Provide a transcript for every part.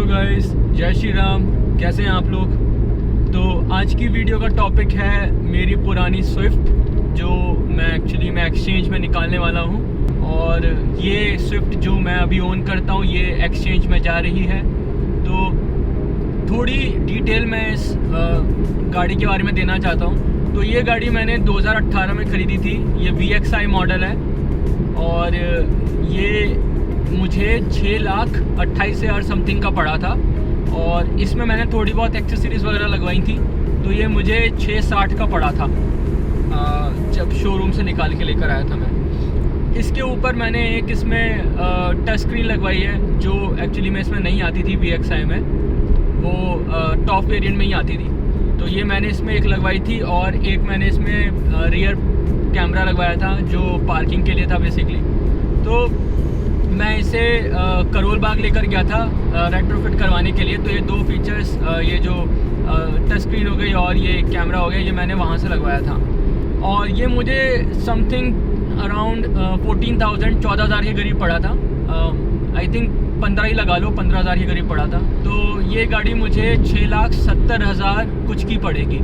Guys, जय श्री राम। कैसे हैं आप लोग? तो आज की वीडियो का टॉपिक है मेरी पुरानी स्विफ्ट जो मैं एक्सचेंज में निकालने वाला हूं। और ये स्विफ्ट जो मैं अभी ओन करता हूं ये एक्सचेंज में जा रही है। तो थोड़ी डिटेल मैं इस गाड़ी के बारे में देना चाहता हूं। तो ये गाड़ी मैंने 2018 में ख़रीदी थी। ये VXI मॉडल है और ये मुझे 6,28,000 समथिंग का पड़ा था। और इसमें मैंने थोड़ी बहुत एक्सेसरीज़ वगैरह लगवाई थी, तो ये मुझे 6,60 का पड़ा था जब शोरूम से निकाल के लेकर आया था मैं। इसके ऊपर मैंने एक इसमें टच स्क्रीन लगवाई है जो एक्चुअली में इसमें नहीं आती थी VXI में, वो टॉप वेरिएंट में ही आती थी। तो ये मैंने इसमें एक लगवाई थी और एक मैंने इसमें रियर कैमरा लगवाया था जो पार्किंग के लिए था बेसिकली। तो मैं इसे करोल बाग लेकर गया था रेट्रोफिट करवाने के लिए। तो ये दो फीचर्स, ये जो टच स्क्रीन हो गई और ये कैमरा हो गया, ये मैंने वहाँ से लगवाया था। और ये मुझे समथिंग अराउंड 14,000 के करीब पड़ा था। आई थिंक 15 ही लगा लो, 15,000 के करीब पड़ा था। तो ये गाड़ी मुझे 6,70,000 कुछ की पड़ेगी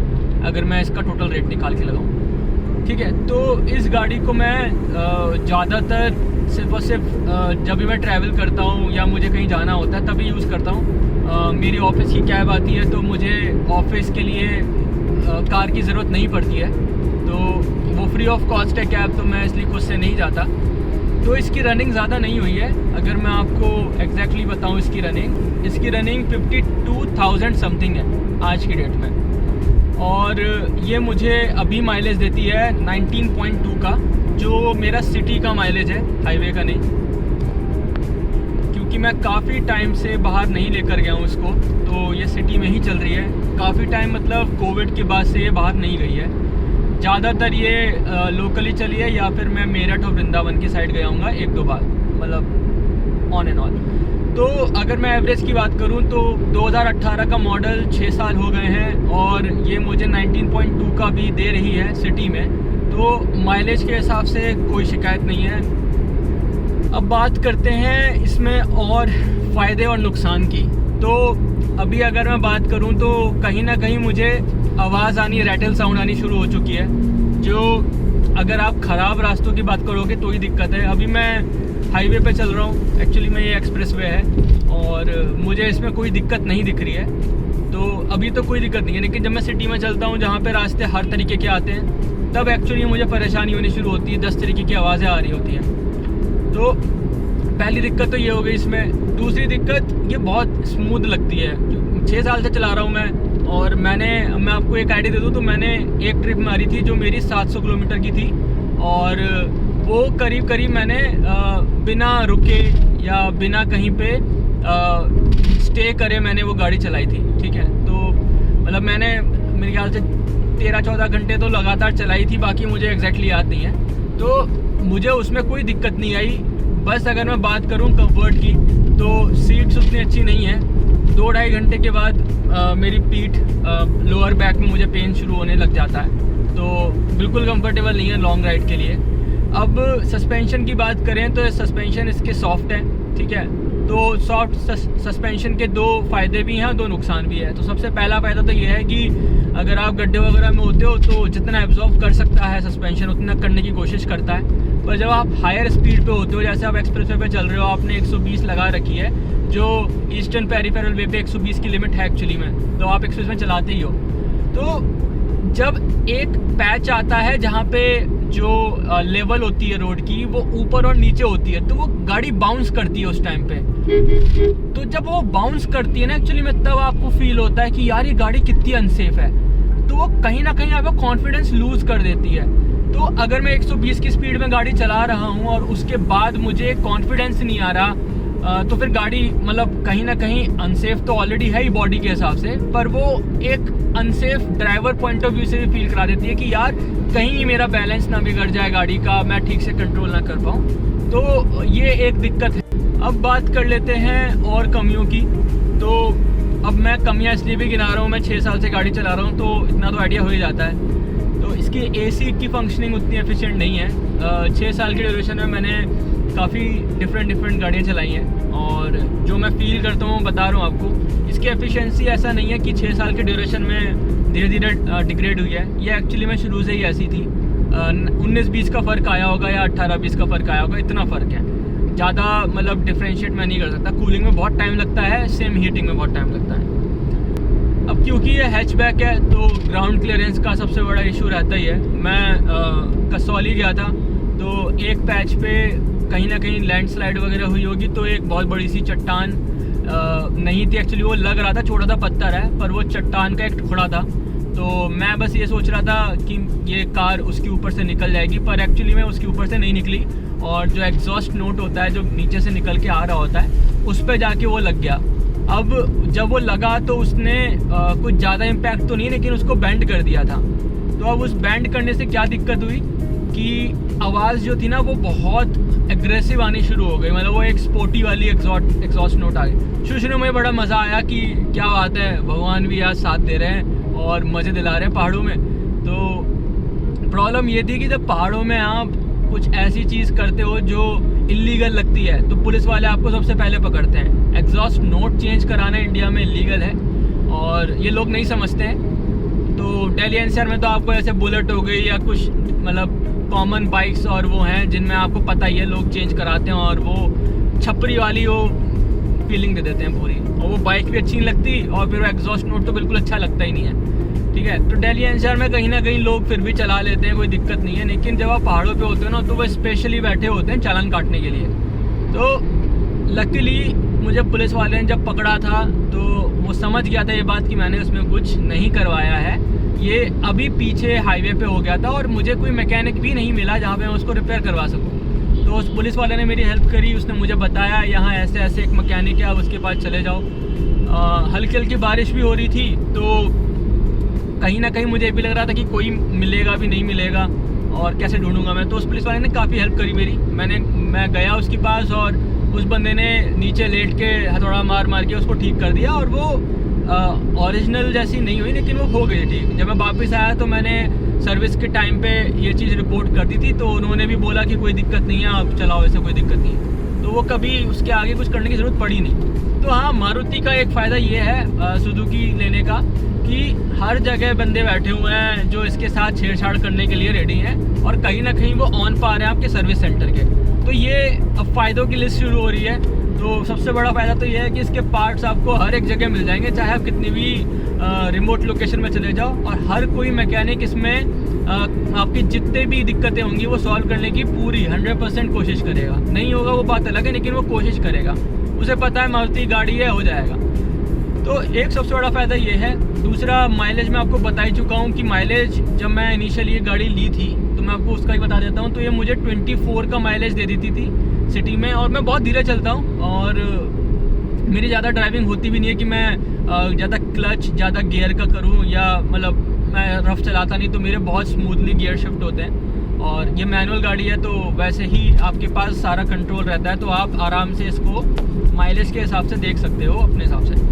अगर मैं इसका टोटल रेट निकाल के लगाऊँ। ठीक है, तो इस गाड़ी को मैं ज़्यादातर सिर्फ और सिर्फ जब भी मैं ट्रैवल करता हूँ या मुझे कहीं जाना होता है तभी यूज़ करता हूँ। मेरी ऑफिस की कैब आती है तो मुझे ऑफिस के लिए कार की ज़रूरत नहीं पड़ती है, तो वो फ्री ऑफ कॉस्ट है कैब, तो मैं इसलिए खुद से नहीं जाता। तो इसकी रनिंग ज़्यादा नहीं हुई है। अगर मैं आपको एग्जैक्टली बताऊँ इसकी रनिंग 52,000 समथिंग है आज की डेट में। और ये मुझे अभी माइलेज देती है 19.2 का, जो मेरा सिटी का माइलेज है, हाईवे का नहीं, क्योंकि मैं काफ़ी टाइम से बाहर नहीं लेकर गया हूँ इसको। तो ये सिटी में ही चल रही है काफ़ी टाइम, मतलब कोविड के बाद से ये बाहर नहीं गई है। ज़्यादातर ये लोकली चली है या फिर मैं मेरठ और वृंदावन की साइड गया हूँगा 1-2 बार, मतलब ऑन एंड ऑन। तो अगर मैं एवरेज की बात करूं तो 2018 का मॉडल 6 साल हो गए हैं और ये मुझे 19.2 का भी दे रही है सिटी में। तो माइलेज के हिसाब से कोई शिकायत नहीं है। अब बात करते हैं इसमें और फ़ायदे और नुकसान की। तो अभी अगर मैं बात करूं तो कहीं ना कहीं मुझे आवाज़ आनी, रैटल साउंड आनी शुरू हो चुकी है, जो अगर आप ख़राब रास्तों की बात करोगे तो ही दिक्कत है। अभी मैं हाईवे पे चल रहा हूँ, एक्चुअली में ये एक्सप्रेसवे है और मुझे इसमें कोई दिक्कत नहीं दिख रही है। तो अभी तो कोई दिक्कत नहीं है, लेकिन जब मैं सिटी में चलता हूँ जहाँ पे रास्ते हर तरीके के आते हैं तब एक्चुअली मुझे परेशानी होनी शुरू होती है, 10 तरीके की आवाज़ें आ रही होती हैं। तो पहली दिक्कत तो ये हो गई इसमें। दूसरी दिक्कत, ये बहुत स्मूथ लगती है। 6 साल से चला रहा हूँ मैं, और मैं आपको एक आइडिया दे दूँ तो मैंने एक ट्रिप मारी थी जो मेरी 700 किलोमीटर की थी, और वो करीब मैंने बिना रुके या बिना कहीं पे स्टे करे मैंने वो गाड़ी चलाई थी। ठीक है, तो मतलब मैंने मेरे ख्याल से 13-14 घंटे तो लगातार चलाई थी, बाकी मुझे एग्जैक्टली याद नहीं है। तो मुझे उसमें कोई दिक्कत नहीं आई। बस अगर मैं बात करूं कंफर्ट की तो सीट्स उतनी अच्छी नहीं है। 2-2.5 घंटे के बाद मेरी पीठ, लोअर बैक में मुझे पेन शुरू होने लग जाता है, तो बिल्कुल कंफर्टेबल नहीं है लॉन्ग राइड के लिए। अब सस्पेंशन की बात करें तो सस्पेंशन इसके सॉफ्ट है। ठीक है, तो सॉफ्ट सस्पेंशन के 2 फ़ायदे भी हैं, 2 नुकसान भी है। तो सबसे पहला फ़ायदा तो ये है कि अगर आप गड्ढे वगैरह में होते हो तो जितना एब्जॉर्ब कर सकता है सस्पेंशन उतना करने की कोशिश करता है। पर जब आप हायर स्पीड पे होते हो, जैसे आप एक्सप्रेसवे पे चल रहे हो, आपने 120 लगा रखी है, जो ईस्टर्न पेरिफेरल वे पे 120 की लिमिट है एक्चुअली में, तो आप एक्सप्रेस में चलाते ही हो। तो जब एक पैच आता है जहाँ पे जो लेवल होती है रोड की वो ऊपर और नीचे होती है, तो वो गाड़ी बाउंस करती है उस टाइम पे। तो जब वो बाउंस करती है ना एक्चुअली में, तब आपको फील होता है कि यार ये गाड़ी कितनी अनसेफ है। तो वो कहीं ना कहीं आपका कॉन्फिडेंस लूज कर देती है। तो अगर मैं 120 की स्पीड में गाड़ी चला रहा हूँ और उसके बाद मुझे कॉन्फिडेंस नहीं आ रहा, तो फिर गाड़ी मतलब कहीं ना कहीं अनसेफ तो ऑलरेडी है ही बॉडी के हिसाब से, पर वो एक unsafe driver point of view से भी फील करा देती है कि यार कहीं मेरा बैलेंस ना बिगड़ जाए गाड़ी का, मैं ठीक से कंट्रोल ना कर पाऊँ। तो ये एक दिक्कत है। अब बात कर लेते हैं और कमियों की। तो अब मैं कमियाँ इसलिए भी गिना रहा हूँ, मैं 6 साल से गाड़ी चला रहा हूँ तो इतना तो आइडिया हो ही जाता है। तो इसकी AC की फंक्शनिंग उतनी एफिशिएंट नहीं है। 6 साल की ड्यूरेशन में मैंने काफ़ी डिफरेंट गाड़ियाँ चलाई हैं और जो मैं फील करता हूँ बता रहा हूँ आपको। इसकी एफिशिएंसी ऐसा नहीं है कि 6 साल के ड्यूरेशन में धीरे धीरे डिग्रेड हुई है। ये एक्चुअली में शुरू से ही ऐसी थी। 19-20 का फ़र्क आया होगा या 18-20 का फ़र्क आया होगा, इतना फ़र्क है। ज़्यादा मतलब डिफ्रेंशिएट मैं नहीं कर सकता। कूलिंग में बहुत टाइम लगता है, सेम हीटिंग में बहुत टाइम लगता है। अब क्योंकि ये हैचबैक है तो ग्राउंड क्लियरेंस का सबसे बड़ा इशू रहता ही है। मैं कसौली गया था तो एक पैच पे कहीं ना कहीं लैंडस्लाइड वगैरह हुई होगी, तो एक बहुत बड़ी सी चट्टान नहीं थी एक्चुअली, वो लग रहा था छोटा सा पत्थर है पर वो चट्टान का एक टुकड़ा था। तो मैं बस ये सोच रहा था कि ये कार उसके ऊपर से निकल जाएगी, पर एक्चुअली में उसके ऊपर से नहीं निकली और जो एग्जॉस्ट नोट होता है जो नीचे से निकल के आ रहा होता है उस पर जाके वो लग गया। अब जब वो लगा तो उसने कुछ ज़्यादा इम्पैक्ट तो नहीं, लेकिन उसको बेंड कर दिया था। तो अब उस बेंड करने से क्या दिक्कत हुई कि आवाज़ जो थी ना वो बहुत एग्रेसिव आनी शुरू हो गई, मतलब वो एक स्पोर्टी वाली एग्जॉस्ट नोट आ गई। शुरू में बड़ा मज़ा आया कि क्या बात है, भगवान भी आज साथ दे रहे हैं और मज़े दिला रहे हैं पहाड़ों में। तो प्रॉब्लम ये थी कि जब पहाड़ों में आप कुछ ऐसी चीज़ करते हो जो इलीगल लगती है तो पुलिस वाले आपको सबसे पहले पकड़ते हैं। एग्जॉस्ट नोट चेंज कराना इंडिया में इलीगल है और ये लोग नहीं समझते हैं। तो दिल्ली एनसीआर में तो आपको ऐसे बुलेट हो गई या कुछ मतलब कॉमन बाइक्स और वो हैं जिनमें आपको पता ही है लोग चेंज कराते हैं और वो छपरी वाली वो फीलिंग दे देते हैं पूरी, और वो बाइक भी अच्छी नहीं लगती और फिर वो एग्जॉस्ट नोट तो बिल्कुल अच्छा लगता ही नहीं है। ठीक है, तो दिल्ली एनसीआर में कहीं ना कहीं लोग फिर भी चला लेते हैं, कोई दिक्कत नहीं है। लेकिन जब आप पहाड़ों पे होते हो ना तो वो स्पेशली बैठे होते हैं चालान काटने के लिए। तो लकीली मुझे पुलिस वाले ने जब पकड़ा था तो वो समझ गया था ये बात कि मैंने उसमें कुछ नहीं करवाया है, ये अभी पीछे हाईवे पे हो गया था और मुझे कोई मैकेनिक भी नहीं मिला जहाँ पे मैं उसको रिपेयर करवा सकूँ। तो उस पुलिस वाले ने मेरी हेल्प करी, उसने मुझे बताया यहाँ ऐसे ऐसे एक मैकेनिक है, आप उसके पास चले जाओ। हल्की हल्की बारिश भी हो रही थी तो कहीं ना कहीं मुझे भी लग रहा था कि कोई मिलेगा भी नहीं मिलेगा और कैसे ढूंढूंगा मैं। तो उस पुलिस वाले ने काफ़ी हेल्प करी मेरी। मैं गया उसके पास और उस बंदे ने नीचे लेट के हथौड़ा मार के उसको ठीक कर दिया और वो ओरिजिनल जैसी नहीं हुई लेकिन वो हो गई ठीक। जब मैं वापस आया तो मैंने सर्विस के टाइम पे ये चीज़ रिपोर्ट कर दी थी, तो उन्होंने भी बोला कि कोई दिक्कत नहीं है, आप चलाओ, ऐसे कोई दिक्कत नहीं है। तो वो कभी उसके आगे कुछ करने की ज़रूरत पड़ी नहीं। तो हाँ, मारुति का एक फ़ायदा ये है सुजुकी लेने का कि हर जगह बंदे बैठे हुए हैं जो इसके साथ छेड़छाड़ करने के लिए रेडी हैं और कहीं ना कहीं वो ऑन पा रहे हैं आपके सर्विस सेंटर के। तो ये अब फ़ायदों की लिस्ट शुरू हो रही है। तो सबसे बड़ा फ़ायदा तो ये है कि इसके पार्ट्स आपको हर एक जगह मिल जाएंगे, चाहे आप कितनी भी रिमोट लोकेशन में चले जाओ, और हर कोई मैकेनिक इसमें आपकी जितने भी दिक्कतें होंगी वो सॉल्व करने की पूरी 100% कोशिश करेगा। नहीं होगा वो बात अलग है, लेकिन वो कोशिश करेगा, उसे पता है मारुति गाड़ी है, हो जाएगा। तो एक सबसे बड़ा फ़ायदा ये है। दूसरा, माइलेज मैं आपको बता ही चुका हूँ कि माइलेज जब मैं इनिशियली ये गाड़ी ली थी तो मैं आपको उसका ही बता देता हूँ। तो ये मुझे 24 का माइलेज दे देती थी सिटी में, और मैं बहुत धीरे चलता हूँ और मेरी ज़्यादा ड्राइविंग होती भी नहीं है कि मैं ज़्यादा क्लच ज़्यादा गियर का करूँ, या मतलब मैं रफ चलाता नहीं, तो मेरे बहुत स्मूथली गियर शिफ्ट होते हैं। और ये मैनुअल गाड़ी है तो वैसे ही आपके पास सारा कंट्रोल रहता है, तो आप आराम से इसको माइलेज के हिसाब से देख सकते हो अपने हिसाब से।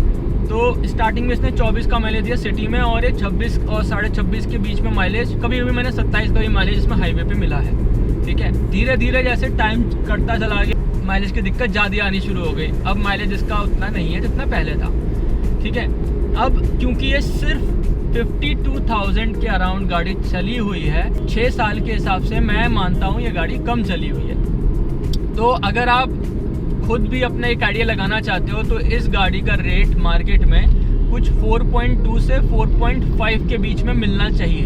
तो स्टार्टिंग में इसने 24 का माइलेज दिया सिटी में, और ये 26 और 26.5 के बीच में माइलेज, कभी कभी मैंने 27 का भी माइलेज इसमें हाईवे पे मिला है। ठीक है, धीरे धीरे जैसे टाइम कटता चला गया माइलेज की दिक्कत ज़्यादा आनी शुरू हो गई। अब माइलेज इसका उतना नहीं है जितना पहले था। ठीक है, अब क्योंकि ये सिर्फ 52,000 के अराउंड गाड़ी चली हुई है, 6 साल के हिसाब से मैं मानता हूँ ये गाड़ी कम चली हुई है। तो अगर आप खुद भी अपना एक आइडिया लगाना चाहते हो तो इस गाड़ी का रेट मार्केट में कुछ 4.2 से 4.5 के बीच में मिलना चाहिए।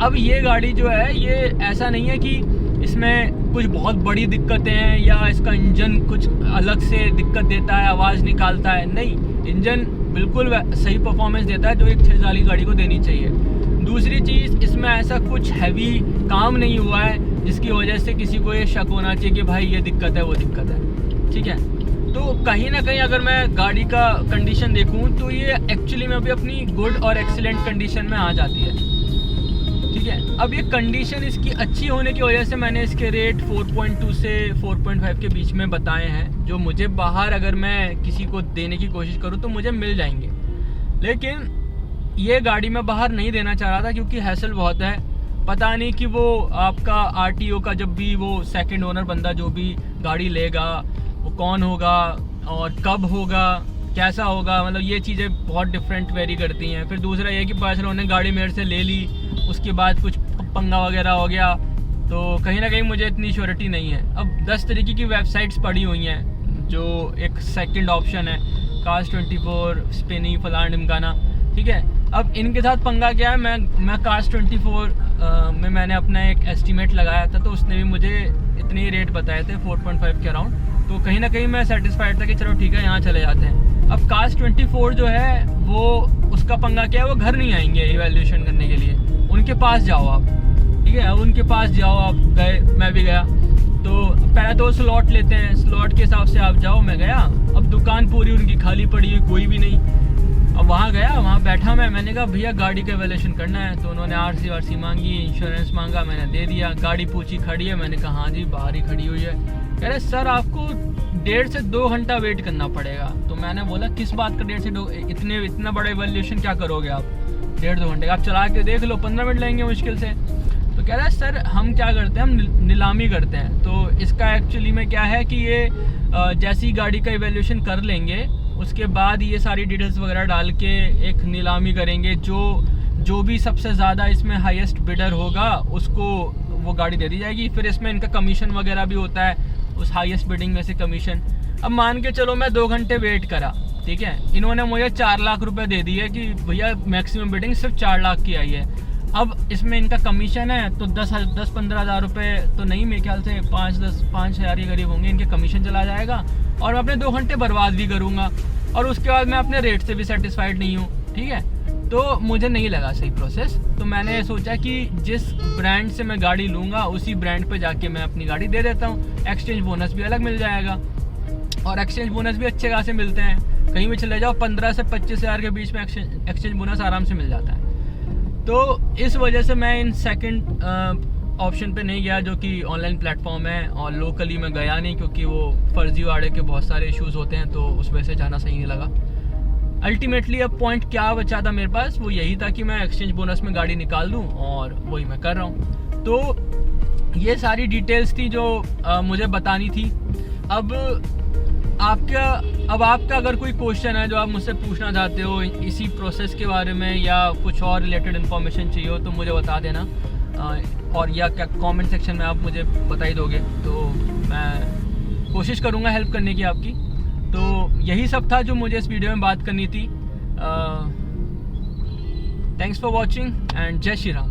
अब ये गाड़ी जो है ये ऐसा नहीं है कि इसमें कुछ बहुत बड़ी दिक्कतें हैं या इसका इंजन कुछ अलग से दिक्कत देता है, आवाज़ निकालता है, नहीं, इंजन बिल्कुल सही परफॉर्मेंस देता है जो एक 6 साल की गाड़ी को देनी चाहिए। दूसरी चीज़, इसमें ऐसा कुछ हैवी काम नहीं हुआ है जिसकी वजह से किसी को ये शक होना चाहिए कि भाई ये दिक्कत है वो दिक्कत है। ठीक है, तो कहीं ना कहीं अगर मैं गाड़ी का कंडीशन देखूं तो ये एक्चुअली में अभी अपनी गुड और एक्सीलेंट कंडीशन में आ जाती है। ठीक है, अब ये कंडीशन इसकी अच्छी होने की वजह से मैंने इसके रेट 4.2 से 4.5 के बीच में बताए हैं, जो मुझे बाहर अगर मैं किसी को देने की कोशिश करूं तो मुझे मिल जाएंगे। लेकिन ये गाड़ी मैं बाहर नहीं देना चाह रहा था क्योंकि हैसल बहुत है। पता नहीं कि वो आपका RTO का जब भी वो सेकंड ओनर बंदा जो भी गाड़ी लेगा वो कौन होगा और कब होगा, कैसा होगा, मतलब ये चीज़ें बहुत डिफरेंट वेरी करती हैं। फिर दूसरा ये कि पता चला उन्होंने गाड़ी मेरे से ले ली, उसके बाद कुछ पंगा वगैरह हो गया, तो कहीं ना कहीं मुझे इतनी श्योरिटी नहीं है। अब 10 तरीके की वेबसाइट्स पड़ी हुई हैं, जो एक सेकंड ऑप्शन है Cars24, स्पिनी, फलान ढिमकाना, ठीक है। अब इनके साथ पंगा क्या है, मैं Cars24 में मैंने अपना एक एस्टीमेट लगाया था, तो उसने भी मुझे इतने ही रेट बताए थे 4.5 के अराउंड, तो कहीं ना कहीं मैं सेटिस्फाइड था कि चलो ठीक है यहाँ चले जाते हैं। अब Cars24 जो है वो उसका पंगा क्या है, वो घर नहीं आएंगे इवैल्यूएशन करने के लिए, उनके पास जाओ आप, ठीक है। अब उनके पास जाओ, आप गए, मैं भी गया, तो पहले तो स्लॉट लेते हैं, स्लॉट के हिसाब से आप जाओ, मैं गया। अब दुकान पूरी उनकी खाली पड़ी है, कोई भी नहीं। अब वहाँ गया, वहाँ बैठा मैंने कहा भैया गाड़ी का वैल्यूएशन करना है, तो उन्होंने आरसी मांगी, इंश्योरेंस मांगा, मैंने दे दिया। गाड़ी पूछी खड़ी है, मैंने कहा हाँ जी बाहर ही खड़ी हुई है। कह रहे सर आपको 1.5 से 2 घंटा वेट करना पड़ेगा। तो मैंने बोला किस बात का 1.5 से 2, इतना बड़ा वैल्यूएशन क्या करोगे आप 1.5-2 घंटे, आप चला के देख लो, 15 मिनट लेंगे मुश्किल से। तो कह रहा है सर हम क्या करते हैं, हम नीलामी करते हैं। तो इसका एक्चुअली में क्या है कि ये जैसी गाड़ी का इवैल्यूएशन कर लेंगे उसके बाद ये सारी डिटेल्स वगैरह डाल के एक नीलामी करेंगे, जो भी सबसे ज़्यादा इसमें हाईएस्ट बिडर होगा उसको वो गाड़ी दे दी जाएगी। फिर इसमें इनका कमीशन वगैरह भी होता है, उस हाईएस्ट बिडिंग में से कमीशन। अब मान के चलो मैं 2 घंटे वेट करा, ठीक है, इन्होंने मुझे 4 लाख रुपए दे दिए कि भैया मैक्सिमम बिडिंग सिर्फ 4 लाख की आई है। अब इसमें इनका कमीशन है तो 10-15 हज़ार रुपये तो नहीं, मेरे ख्याल से 5 हज़ार के करीब होंगे, इनके कमीशन चला जाएगा और मैं अपने 2 घंटे बर्बाद भी करूँगा, और उसके बाद मैं अपने रेट से भी सेटिस्फाइड नहीं हूँ, ठीक है। तो मुझे नहीं लगा सही प्रोसेस, तो मैंने सोचा कि जिस ब्रांड से मैं गाड़ी लूँगा उसी ब्रांड पे जाके मैं अपनी गाड़ी दे देता हूँ, एक्सचेंज बोनस भी अलग मिल जाएगा, और एक्सचेंज बोनस भी अच्छे खासे मिलते हैं। कहीं भी चले जाओ 15 से 25 हज़ार के बीच में एक्सचेंज बोनस आराम से मिल जाता है। तो इस वजह से मैं इन सेकंड ऑप्शन पे नहीं गया, जो कि ऑनलाइन प्लेटफॉर्म है, और लोकली मैं गया नहीं क्योंकि वो फर्जीवाड़े के बहुत सारे इश्यूज़ होते हैं, तो उस वजह से जाना सही नहीं लगा। अल्टीमेटली अब पॉइंट क्या बचा था मेरे पास, वो यही था कि मैं एक्सचेंज बोनस में गाड़ी निकाल दूँ, और वही मैं कर रहा हूँ। तो ये सारी डिटेल्स थी जो मुझे बतानी थी। अब आपका अगर कोई क्वेश्चन है जो आप मुझसे पूछना चाहते हो इसी प्रोसेस के बारे में, या कुछ और रिलेटेड इन्फॉर्मेशन चाहिए हो, तो मुझे बता देना, और या क्या कमेंट सेक्शन में आप मुझे बता ही दोगे, तो मैं कोशिश करूँगा हेल्प करने की आपकी। तो यही सब था जो मुझे इस वीडियो में बात करनी थी। थैंक्स फॉर वॉचिंग एंड जय श्री राम।